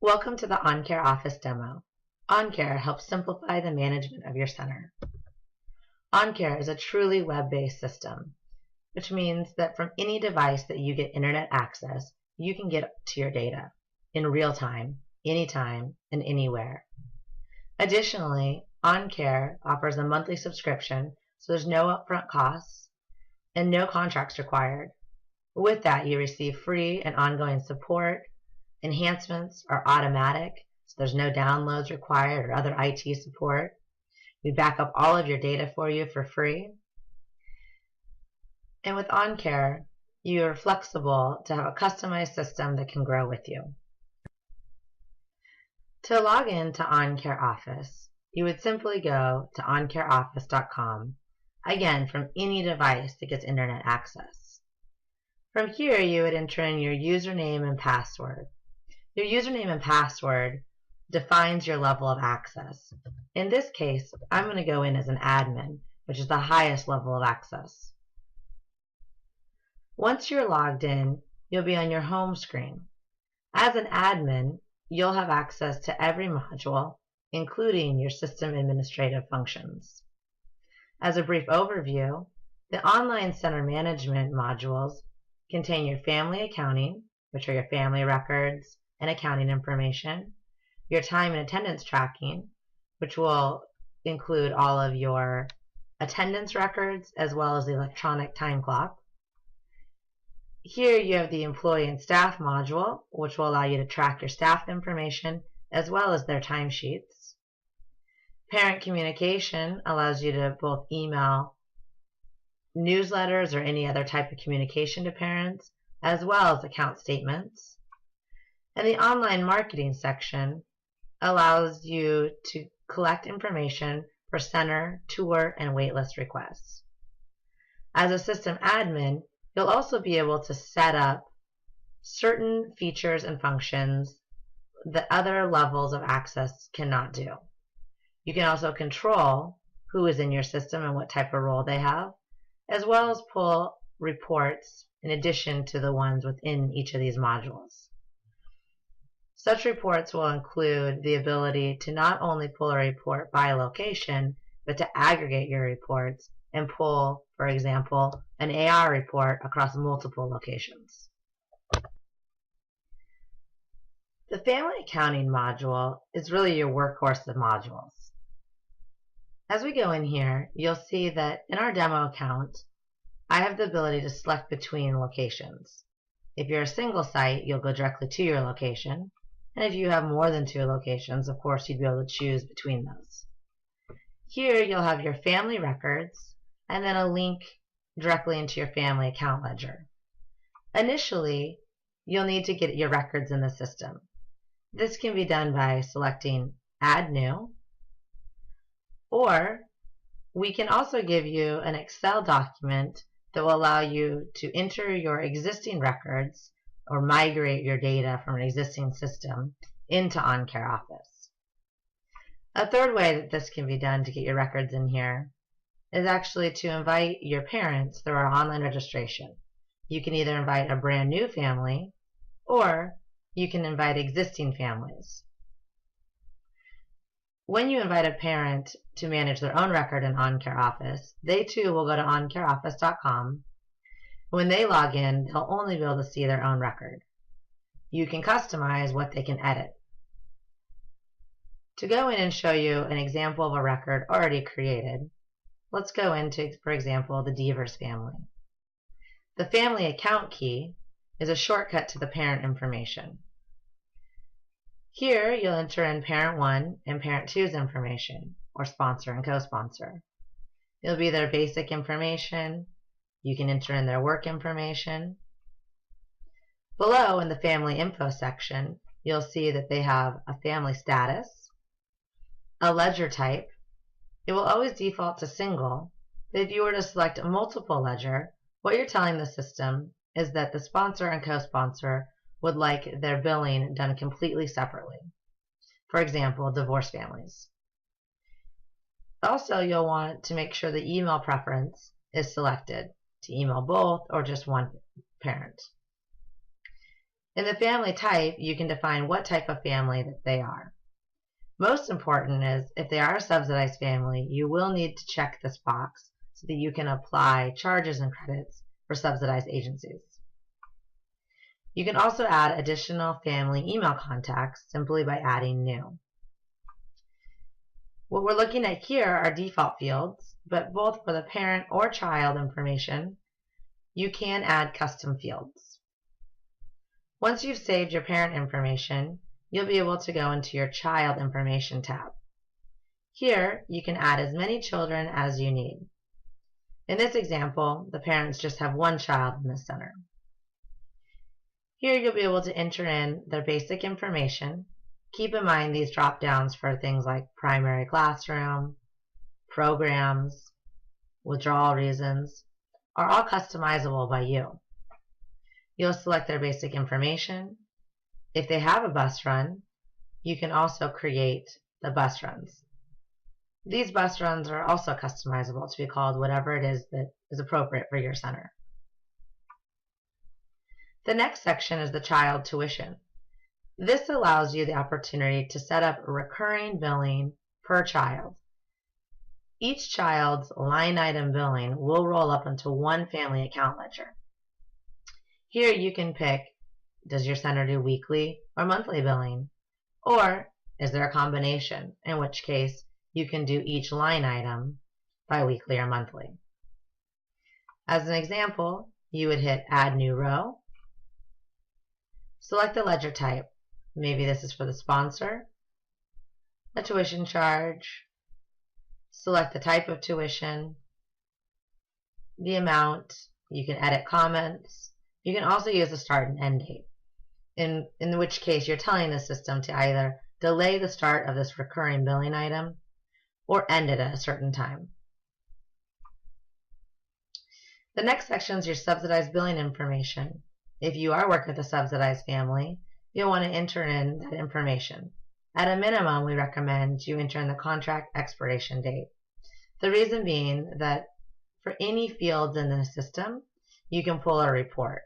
Welcome to the OnCare Office demo. OnCare helps simplify the management of your center. OnCare is a truly web-based system, which means that from any device that you get internet access, you can get to your data in real time, anytime, and anywhere. Additionally, OnCare offers a monthly subscription, so there's no upfront costs and no contracts required. With that, you receive free and ongoing support. Enhancements are automatic, so there's no downloads required or other IT support. We back up all of your data for you for free. And with OnCare, you are flexible to have a customized system that can grow with you. To log in to OnCare Office, you would simply go to oncareoffice.com, again from any device that gets internet access. From here, you would enter in your username and password. Your username and password defines your level of access. In this case, I'm going to go in as an admin, which is the highest level of access. Once you're logged in, you'll be on your home screen. As an admin, you'll have access to every module, including your system administrative functions. As a brief overview, the Online Center Management modules contain your family accounting, which are your family records and accounting information, your time and attendance tracking, which will include all of your attendance records as well as the electronic time clock. Here you have the employee and staff module, which will allow you to track your staff information as well as their timesheets. Parent communication allows you to both email newsletters or any other type of communication to parents, as well as account statements. And the online marketing section allows you to collect information for center, tour, and waitlist requests. As a system admin, you'll also be able to set up certain features and functions that other levels of access cannot do. You can also control who is in your system and what type of role they have, as well as pull reports in addition to the ones within each of these modules. Such reports will include the ability to not only pull a report by location, but to aggregate your reports and pull, for example, an AR report across multiple locations. The Family Accounting module is really your workhorse of modules. As we go in here, you'll see that in our demo account, I have the ability to select between locations. If you're a single site, you'll go directly to your location. And if you have more than 2 locations, of course, you'd be able to choose between those. Here, you'll have your family records and then a link directly into your family account ledger. Initially, you'll need to get your records in the system. This can be done by selecting Add New, or we can also give you an Excel document that will allow you to enter your existing records or migrate your data from an existing system into OnCare Office. A third way that this can be done to get your records in here is actually to invite your parents through our online registration. You can either invite a brand new family or you can invite existing families. When you invite a parent to manage their own record in OnCare Office, they too will go to oncareoffice.com. When they log in, they'll only be able to see their own record. You can customize what they can edit. To go in and show you an example of a record already created, let's go into, for example, the Devers family. The family account key is a shortcut to the parent information. Here, you'll enter in Parent 1 and Parent 2's information, or sponsor and co-sponsor. It'll be their basic information. You can enter in their work information. Below in the family info section, you'll see that they have a family status, a ledger type. It will always default to single, but if you were to select a multiple ledger, what you're telling the system is that the sponsor and co-sponsor would like their billing done completely separately. For example, divorced families. Also, you'll want to make sure the email preference is selected to email both or just one parent. In the family type, you can define what type of family that they are. Most important is, if they are a subsidized family, you will need to check this box so that you can apply charges and credits for subsidized agencies. You can also add additional family email contacts simply by adding new. What we're looking at here are default fields, but both for the parent or child information, you can add custom fields. Once you've saved your parent information, you'll be able to go into your child information tab. Here, you can add as many children as you need. In this example, the parents just have one child in the center. Here, you'll be able to enter in their basic information. Keep in mind these drop downs for things like primary classroom, programs, withdrawal reasons are all customizable by you. You'll select their basic information. If they have a bus run, you can also create the bus runs. These bus runs are also customizable to be called whatever it is that is appropriate for your center. The next section is the child tuition. This allows you the opportunity to set up recurring billing per child. Each child's line item billing will roll up into one family account ledger. Here you can pick, does your center do weekly or monthly billing? Or is there a combination, in which case you can do each line item bi-weekly or monthly. As an example, you would hit Add New Row, select the ledger type. Maybe this is for the sponsor, a tuition charge, select the type of tuition, the amount. You can edit comments. You can also use the start and end date, in which case you're telling the system to either delay the start of this recurring billing item or end it at a certain time. The next section is your subsidized billing information. If you are working with a subsidized family, you'll want to enter in that information. At a minimum, we recommend you enter in the contract expiration date. The reason being that for any fields in the system, you can pull a report.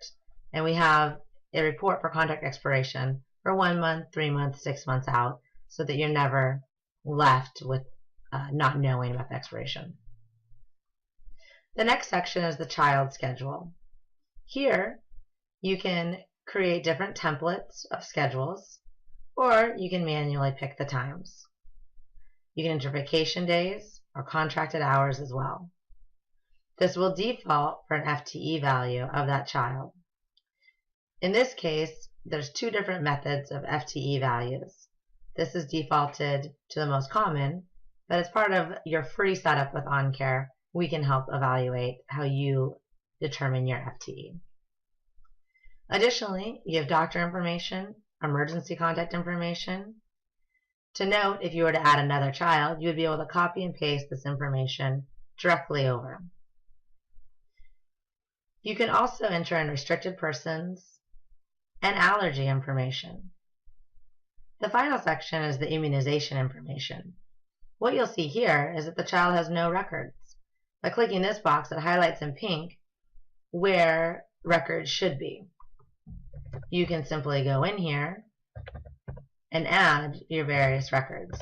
And we have a report for contract expiration for 1 month, 3 months, 6 months out, so that you're never left with not knowing about the expiration. The next section is the child schedule. Here, you can create different templates of schedules, or you can manually pick the times. You can enter vacation days or contracted hours as well. This will default for an FTE value of that child. In this case, there's 2 different methods of FTE values. This is defaulted to the most common, but as part of your free setup with OnCare, we can help evaluate how you determine your FTE. Additionally, you have doctor information, emergency contact information. To note, if you were to add another child, you would be able to copy and paste this information directly over. You can also enter in restricted persons and allergy information. The final section is the immunization information. What you'll see here is that the child has no records. By clicking this box, it highlights in pink where records should be. You can simply go in here and add your various records.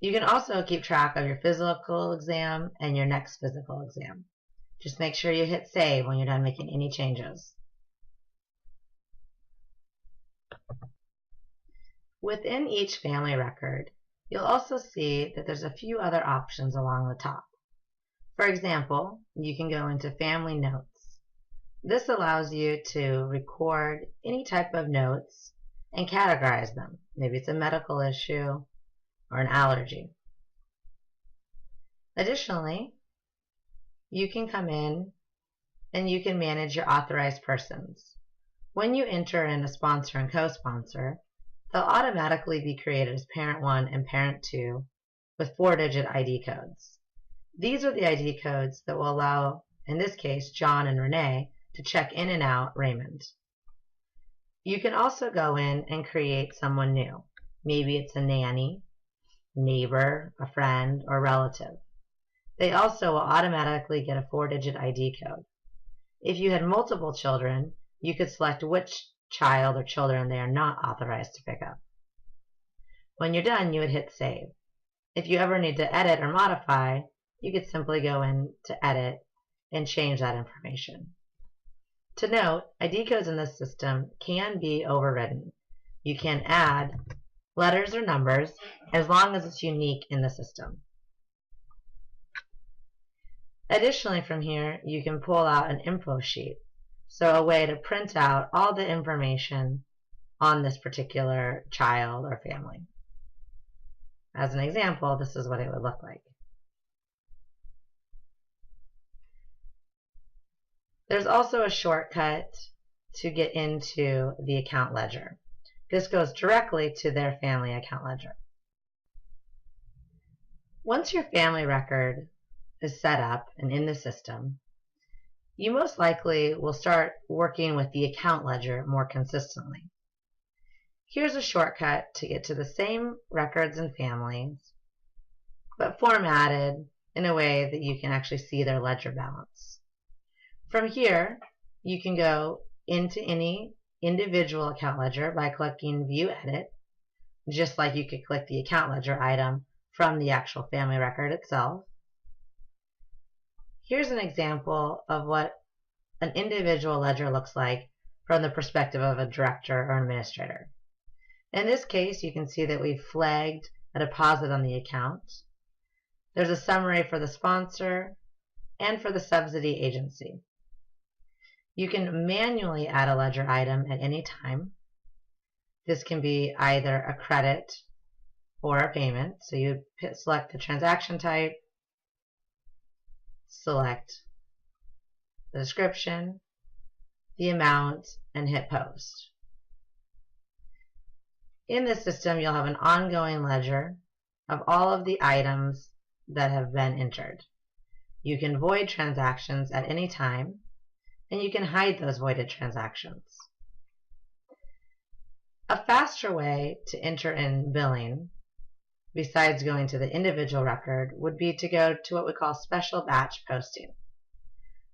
You can also keep track of your physical exam and your next physical exam. Just make sure you hit save when you're done making any changes. Within each family record, you'll also see that there's a few other options along the top. For example, you can go into Family Notes. This allows you to record any type of notes and categorize them. Maybe it's a medical issue or an allergy. Additionally, you can come in and you can manage your authorized persons. When you enter in a sponsor and co-sponsor, they'll automatically be created as Parent 1 and Parent 2 with 4-digit ID codes. These are the ID codes that will allow, in this case, John and Renee to check in and out Raymond. You can also go in and create someone new. Maybe it's a nanny, neighbor, a friend, or relative. They also will automatically get a 4-digit ID code. If you had multiple children, you could select which child or children they are not authorized to pick up. When you're done, you would hit Save. If you ever need to edit or modify, you could simply go in to Edit and change that information. To note, ID codes in this system can be overridden. You can add letters or numbers as long as it's unique in the system. Additionally, from here, you can pull out an info sheet, so a way to print out all the information on this particular child or family. As an example, this is what it would look like. There's also a shortcut to get into the account ledger. This goes directly to their family account ledger. Once your family record is set up and in the system, you most likely will start working with the account ledger more consistently. Here's a shortcut to get to the same records and families, but formatted in a way that you can actually see their ledger balance. From here, you can go into any individual account ledger by clicking View Edit, just like you could click the account ledger item from the actual family record itself. Here's an example of what an individual ledger looks like from the perspective of a director or administrator. In this case, you can see that we've flagged a deposit on the account. There's a summary for the sponsor and for the subsidy agency. You can manually add a ledger item at any time. This can be either a credit or a payment. So you select the transaction type, select the description, the amount, and hit Post. In this system, you'll have an ongoing ledger of all of the items that have been entered. You can void transactions at any time, and you can hide those voided transactions. A faster way to enter in billing, besides going to the individual record, would be to go to what we call special batch posting.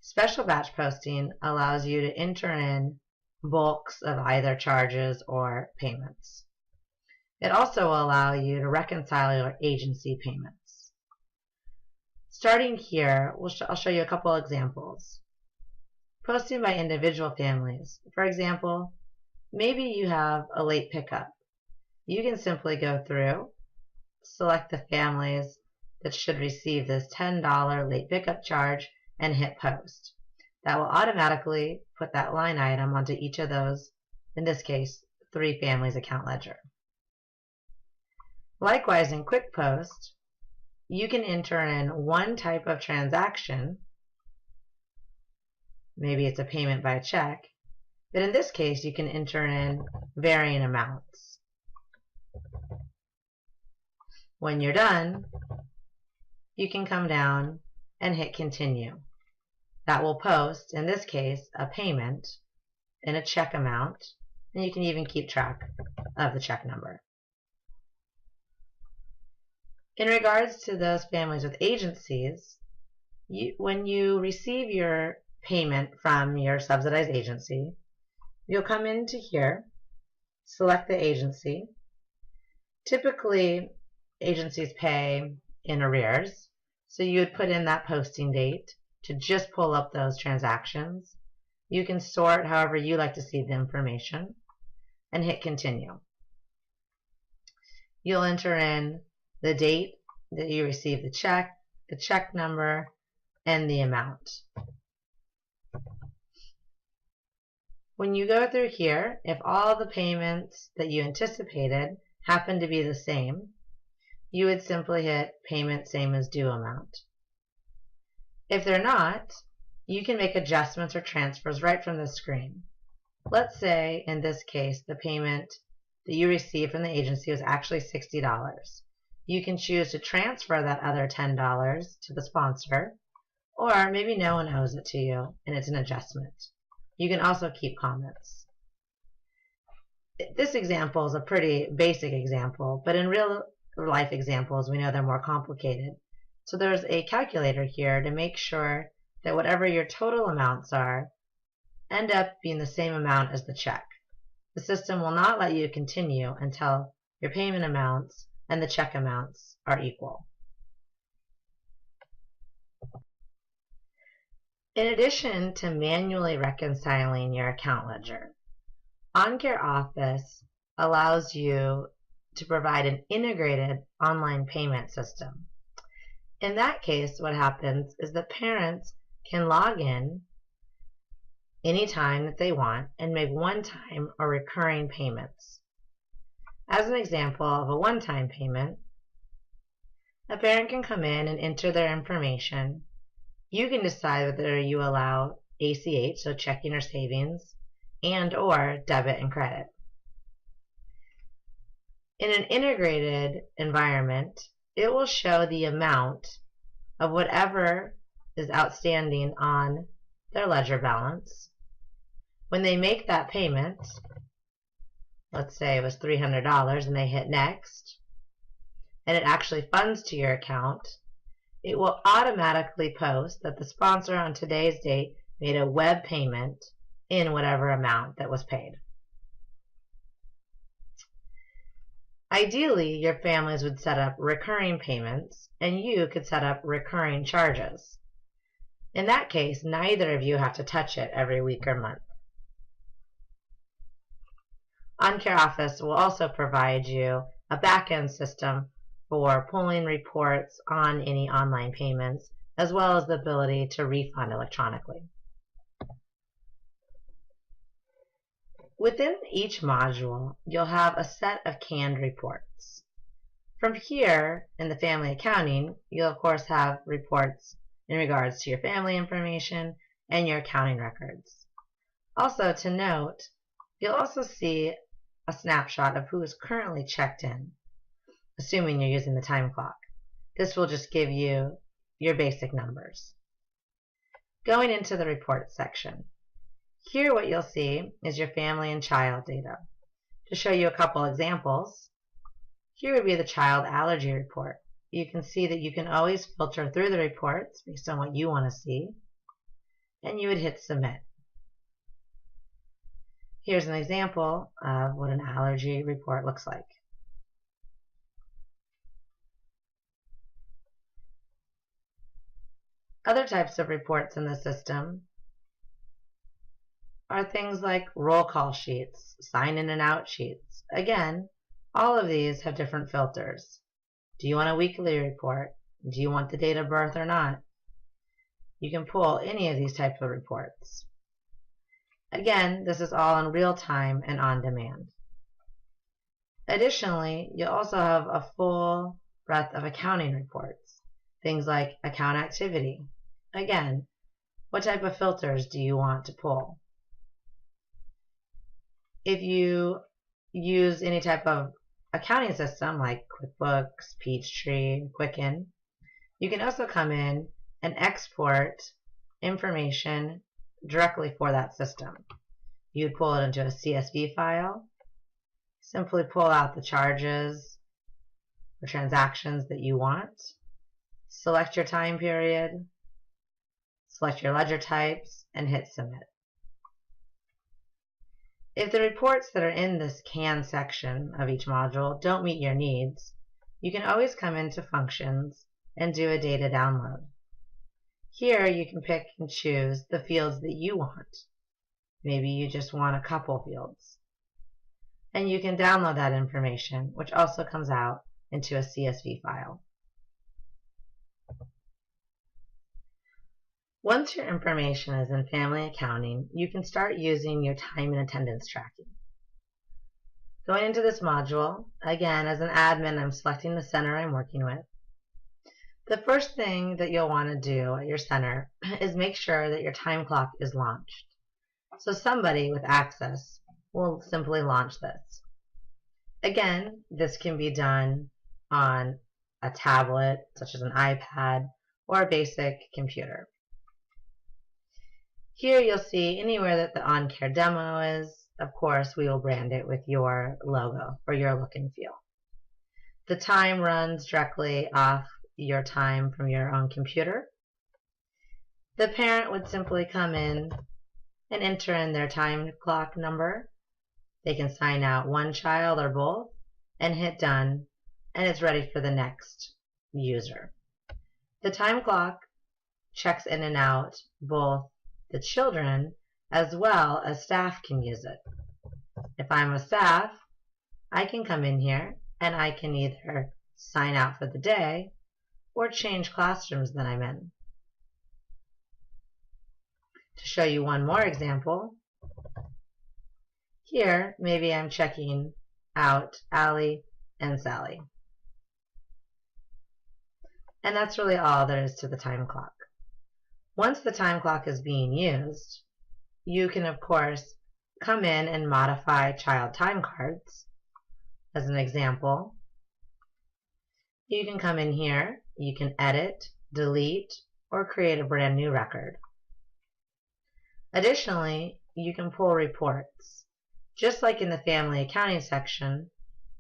Special batch posting allows you to enter in bulks of either charges or payments. It also will allow you to reconcile your agency payments. Starting here, I'll show you a couple examples. Posting by individual families. For example, maybe you have a late pickup. You can simply go through, select the families that should receive this $10 late pickup charge, and hit Post. That will automatically put that line item onto each of those, in this case, 3 families account ledger. Likewise, in Quick Post, you can enter in one type of transaction. Maybe it's a payment by check, but in this case, you can enter in varying amounts. When you're done, you can come down and hit Continue. That will post, in this case, a payment in a check amount, and you can even keep track of the check number. In regards to those families with agencies, when you receive your payment from your subsidized agency, you'll come into here, select the agency. Typically, agencies pay in arrears, so you would put in that posting date to just pull up those transactions. You can sort however you like to see the information and hit Continue. You'll enter in the date that you received the check number, and the amount. When you go through here, if all the payments that you anticipated happen to be the same, you would simply hit Payment Same as Due Amount. If they're not, you can make adjustments or transfers right from the screen. Let's say, in this case, the payment that you received from the agency was actually $60. You can choose to transfer that other $10 to the sponsor, or maybe no one owes it to you and it's an adjustment. You can also keep comments. This example is a pretty basic example, but in real life examples we know they're more complicated. So there's a calculator here to make sure that whatever your total amounts are, end up being the same amount as the check. The system will not let you continue until your payment amounts and the check amounts are equal. In addition to manually reconciling your account ledger, OnCare Office allows you to provide an integrated online payment system. In that case, what happens is that parents can log in anytime that they want and make one-time or recurring payments. As an example of a one-time payment, a parent can come in and enter their information. You can decide whether you allow ACH, so checking or savings, and or debit and credit. In an integrated environment, it will show the amount of whatever is outstanding on their ledger balance. When they make that payment, let's say it was $300 and they hit next, and it actually funds to your account, it will automatically post that the sponsor on today's date made a web payment in whatever amount that was paid. Ideally, your families would set up recurring payments, and you could set up recurring charges. In that case, neither of you have to touch it every week or month. OnCare Office will also provide you a back-end system for pulling reports on any online payments, as well as the ability to refund electronically. Within each module, you'll have a set of canned reports. From here, in the family accounting, you'll of course have reports in regards to your family information and your accounting records. Also to note, you'll also see a snapshot of who is currently checked in, assuming you're using the time clock. This will just give you your basic numbers. Going into the reports section. Here what you'll see is your family and child data. To show you a couple examples, here would be the child allergy report. You can see that you can always filter through the reports based on what you want to see, and you would hit submit. Here's an example of what an allergy report looks like. Other types of reports in the system are things like roll call sheets, sign in and out sheets. Again, all of these have different filters. Do you want a weekly report? Do you want the date of birth or not? You can pull any of these types of reports. Again, this is all in real time and on demand. Additionally, you'll also have a full breadth of accounting reports. Things like account activity. Again, what type of filters do you want to pull? If you use any type of accounting system like QuickBooks, Peachtree, Quicken, you can also come in and export information directly for that system. You'd pull it into a CSV file, simply pull out the charges or transactions that you want, select your time period, select your ledger types, and hit submit. If the reports that are in this can section of each module don't meet your needs, you can always come into functions and do a data download. Here you can pick and choose the fields that you want. Maybe you just want a couple fields. And you can download that information, which also comes out into a CSV file. Once your information is in family accounting, you can start using your time and attendance tracking. Going into this module, again, as an admin, I'm selecting the center I'm working with. The first thing that you'll want to do at your center is make sure that your time clock is launched. So somebody with access will simply launch this. Again, this can be done on a tablet, such as an iPad, or a basic computer. Here you'll see anywhere that the OnCare Demo is. Of course, we will brand it with your logo for your look and feel. The time runs directly off your time from your own computer. The parent would simply come in and enter in their time clock number. They can sign out one child or both and hit done, and it's ready for the next user. The time clock checks in and out both the children as well as staff can use it. If I'm a staff, I can come in here and I can either sign out for the day or change classrooms that I'm in. To show you one more example, here maybe I'm checking out Allie and Sally. And that's really all there is to the time clock. Once the time clock is being used, you can of course come in and modify child time cards. As an example, you can come in here, you can edit, delete, or create a brand new record. Additionally, you can pull reports. Just like in the family accounting section,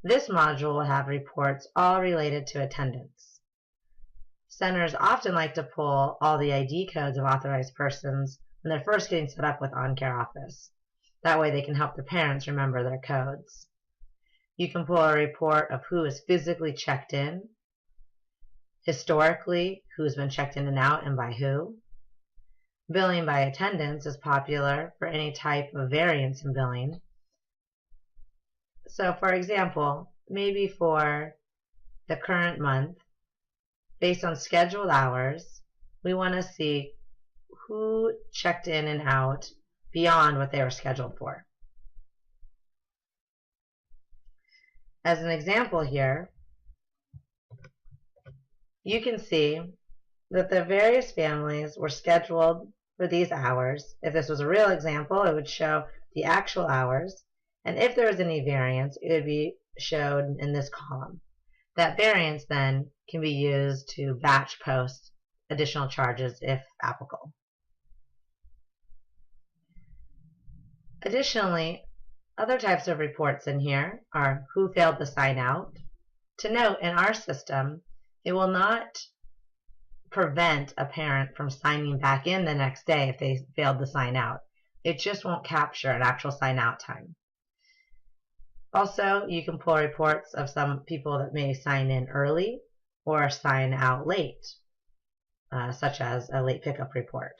this module will have reports all related to attendance. Centers often like to pull all the ID codes of authorized persons when they're first getting set up with OnCare Office. That way they can help the parents remember their codes. You can pull a report of who is physically checked in, historically who's been checked in and out and by who. Billing by attendance is popular for any type of variance in billing. So for example, maybe for the current month, based on scheduled hours, we want to see who checked in and out beyond what they were scheduled for. As an example here, you can see that the various families were scheduled for these hours. If this was a real example, it would show the actual hours, and if there was any variance, it would be showed in this column. That variance then can be used to batch post additional charges if applicable. Additionally, other types of reports in here are who failed to sign out. To note, in our system, it will not prevent a parent from signing back in the next day if they failed to sign out. It just won't capture an actual sign out time. Also, you can pull reports of some people that may sign in early or sign out late, such as a late pickup report.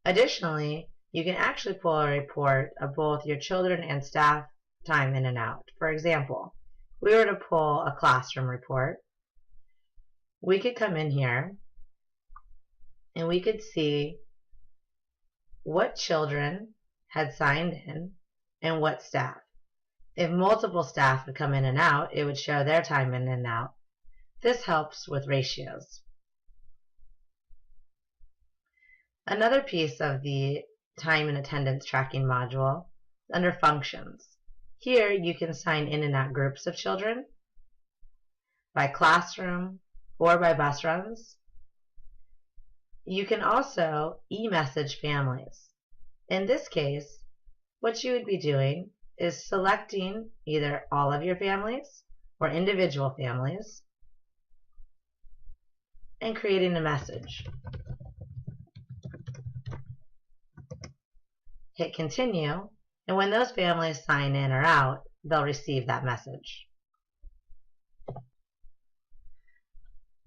Additionally, you can actually pull a report of both your children and staff time in and out. For example, if we were to pull a classroom report, we could come in here and we could see what children had signed in and what staff. If multiple staff would come in and out, it would show their time in and out. This helps with ratios. Another piece of the time and attendance tracking module is under functions. Here you can sign in and out groups of children by classroom or by bus runs. You can also e-message families. In this case, what you would be doing is selecting either all of your families or individual families and creating a message. Hit continue, and when those families sign in or out, they'll receive that message.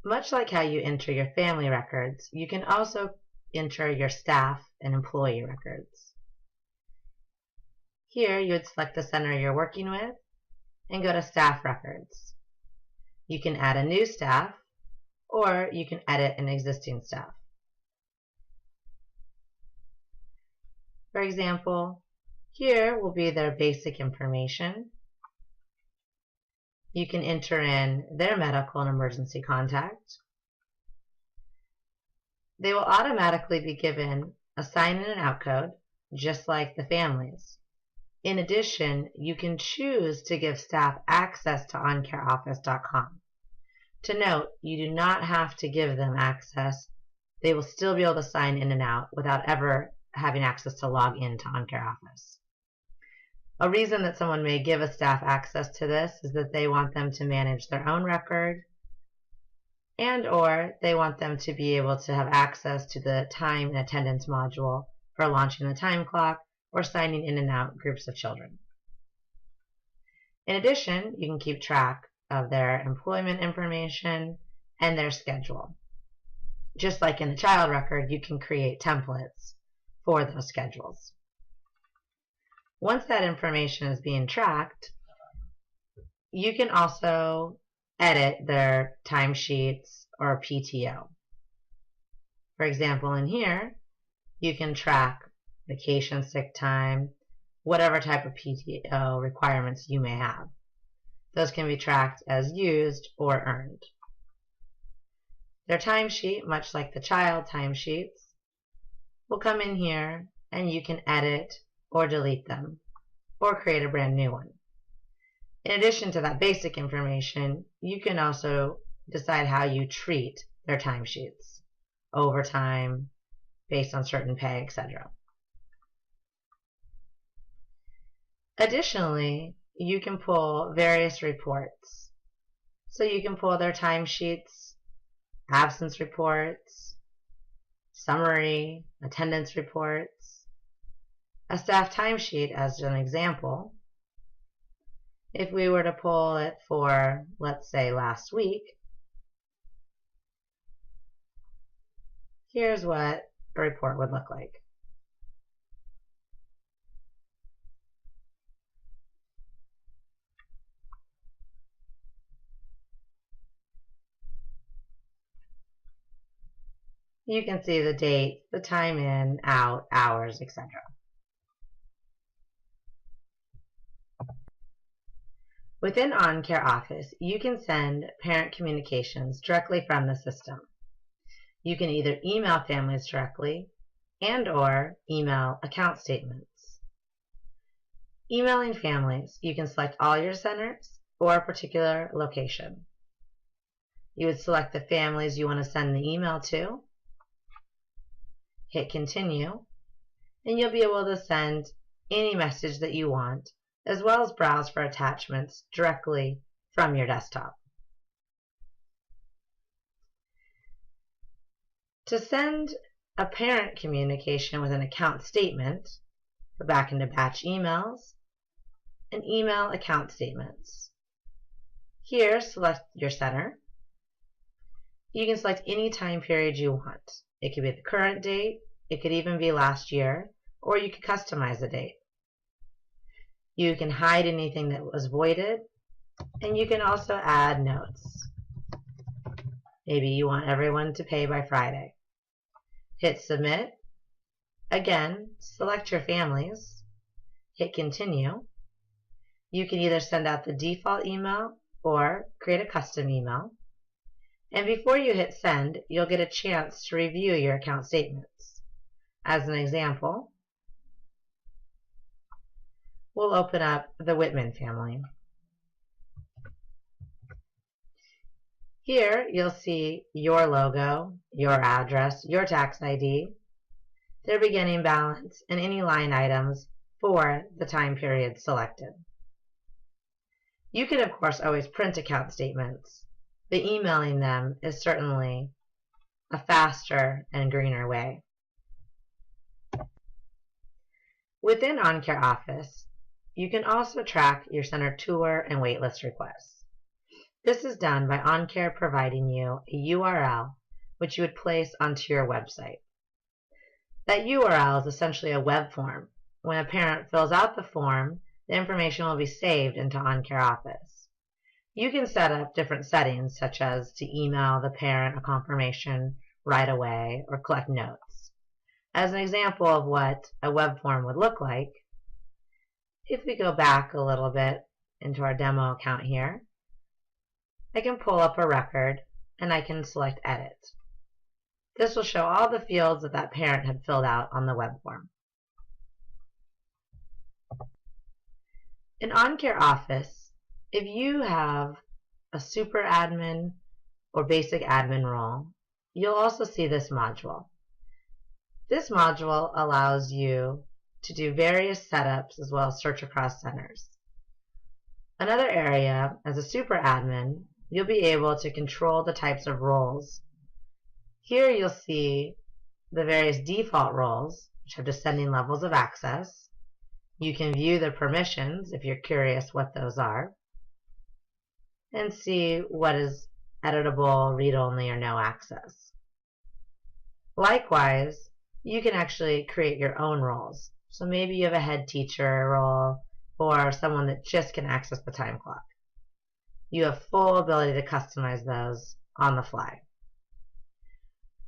Much like how you enter your family records, you can also enter your staff and employee records. Here you would select the center you're working with and go to staff records. You can add a new staff or you can edit an existing staff. For example, here will be their basic information. You can enter in their medical and emergency contact. They will automatically be given a sign in and out code, just like the families. In addition, you can choose to give staff access to OnCareOffice.com. To note, you do not have to give them access. They will still be able to sign in and out without ever having access to log into OnCare Office. A reason that someone may give a staff access to this is that they want them to manage their own record, and or they want them to be able to have access to the time and attendance module for launching the time clock or signing in and out groups of children. In addition, you can keep track of their employment information and their schedule. Just like in the child record, you can create templates for those schedules. Once that information is being tracked, you can also edit their timesheets or PTO. For example, in here, you can track vacation, sick time, whatever type of PTO requirements you may have. Those can be tracked as used or earned. Their timesheet, much like the child timesheets, will come in here and you can edit or delete them or create a brand new one. In addition to that basic information, you can also decide how you treat their timesheets, overtime, based on certain pay, etc. Additionally, you can pull various reports. So you can pull their timesheets, absence reports, summary, attendance reports, a staff timesheet as an example. If we were to pull it for, let's say, last week, here's what a report would look like. You can see the date, the time in, out, hours, etc. Within OnCare Office, you can send parent communications directly from the system. You can either email families directly and/or email account statements. Emailing families, you can select all your centers or a particular location. You would select the families you want to send the email to, hit continue, and you'll be able to send any message that you want, as well as browse for attachments directly from your desktop. To send a parent communication with an account statement, go back into batch emails and email account statements. Here, select your center. You can select any time period you want. It could be the current date, it could even be last year, or you could customize the date. You can hide anything that was voided, and you can also add notes. Maybe you want everyone to pay by Friday. Hit submit. Again, select your families. Hit continue. You can either send out the default email or create a custom email. And before you hit send, you'll get a chance to review your account statements. As an example, we'll open up the Whitman family. Here you'll see your logo, your address, your tax ID, their beginning balance, and any line items for the time period selected. You can, of course, always print account statements, but emailing them is certainly a faster and greener way. Within OnCare Office, you can also track your center tour and waitlist requests. This is done by OnCare providing you a URL which you would place onto your website. That URL is essentially a web form. When a parent fills out the form, the information will be saved into OnCare Office. You can set up different settings, such as to email the parent a confirmation right away or collect notes. As an example of what a web form would look like, if we go back a little bit into our demo account here, I can pull up a record and I can select Edit. This will show all the fields that parent had filled out on the web form. In OnCare Office, if you have a super admin or basic admin role, you'll also see this module. This module allows you to do various setups as well as search across centers. Another area, as a super admin, you'll be able to control the types of roles. Here you'll see the various default roles, which have descending levels of access. You can view the permissions if you're curious what those are, and see what is editable, read-only, or no access. Likewise, you can actually create your own roles. So maybe you have a head teacher role or someone that just can access the time clock. You have full ability to customize those on the fly.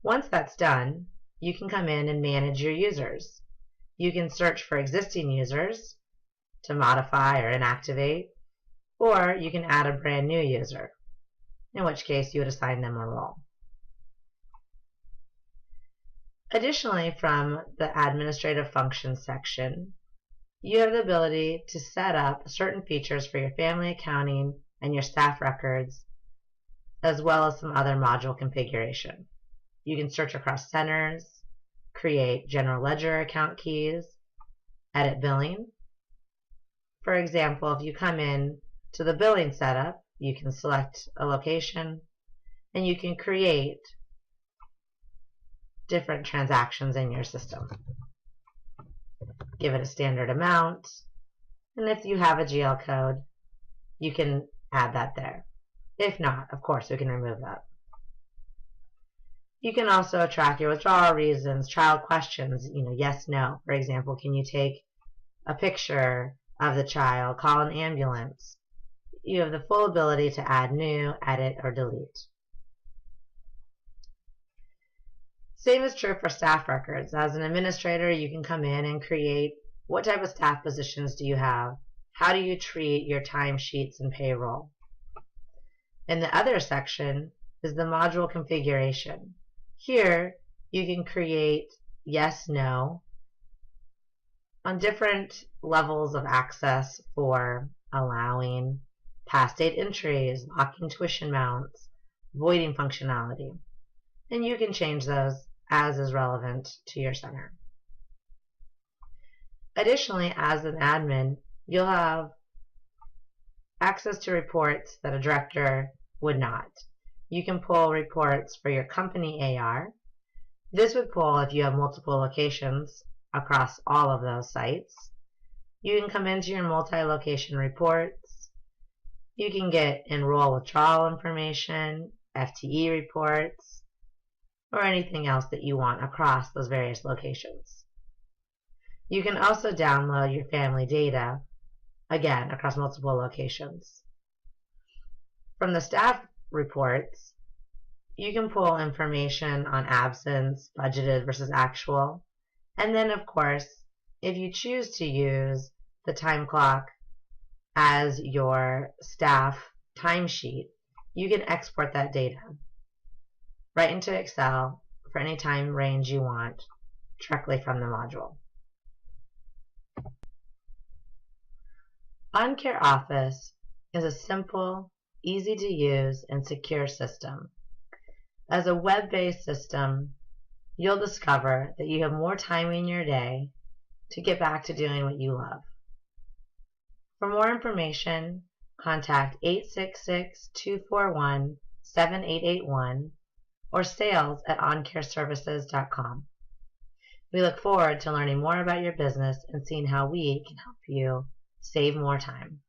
Once that's done, you can come in and manage your users. You can search for existing users to modify or inactivate, or you can add a brand new user, in which case you would assign them a role. Additionally, from the Administrative Functions section, you have the ability to set up certain features for your family accounting and your staff records, as well as some other module configuration. You can search across centers, create general ledger account keys, edit billing. For example, if you come in to the billing setup, you can select a location and you can create different transactions in your system. Give it a standard amount, and if you have a GL code, you can add that there. If not, of course, we can remove that. You can also track your withdrawal reasons, child questions, yes, no. For example, can you take a picture of the child, call an ambulance? You have the full ability to add new, edit, or delete. Same is true for staff records. As an administrator, you can come in and create what type of staff positions do you have? How do you treat your timesheets and payroll? In the other section is the module configuration. Here, you can create yes, no on different levels of access for allowing past date entries, locking tuition amounts, voiding functionality. And you can change those as is relevant to your center. Additionally, as an admin, you'll have access to reports that a director would not. You can pull reports for your company AR. This would pull if you have multiple locations across all of those sites. You can come into your multi-location reports. You can get enroll withdrawal information, FTE reports, or anything else that you want across those various locations. You can also download your family data, again, across multiple locations. From the staff reports, you can pull information on absence, budgeted versus actual, and then, of course, if you choose to use the time clock as your staff timesheet, you can export that data right into Excel for any time range you want directly from the module. OnCare Office is a simple, easy to use, and secure system. As a web-based system, you'll discover that you have more time in your day to get back to doing what you love. For more information, contact 866-241-7881 or sales@oncareservices.com. We look forward to learning more about your business and seeing how we can help you save more time.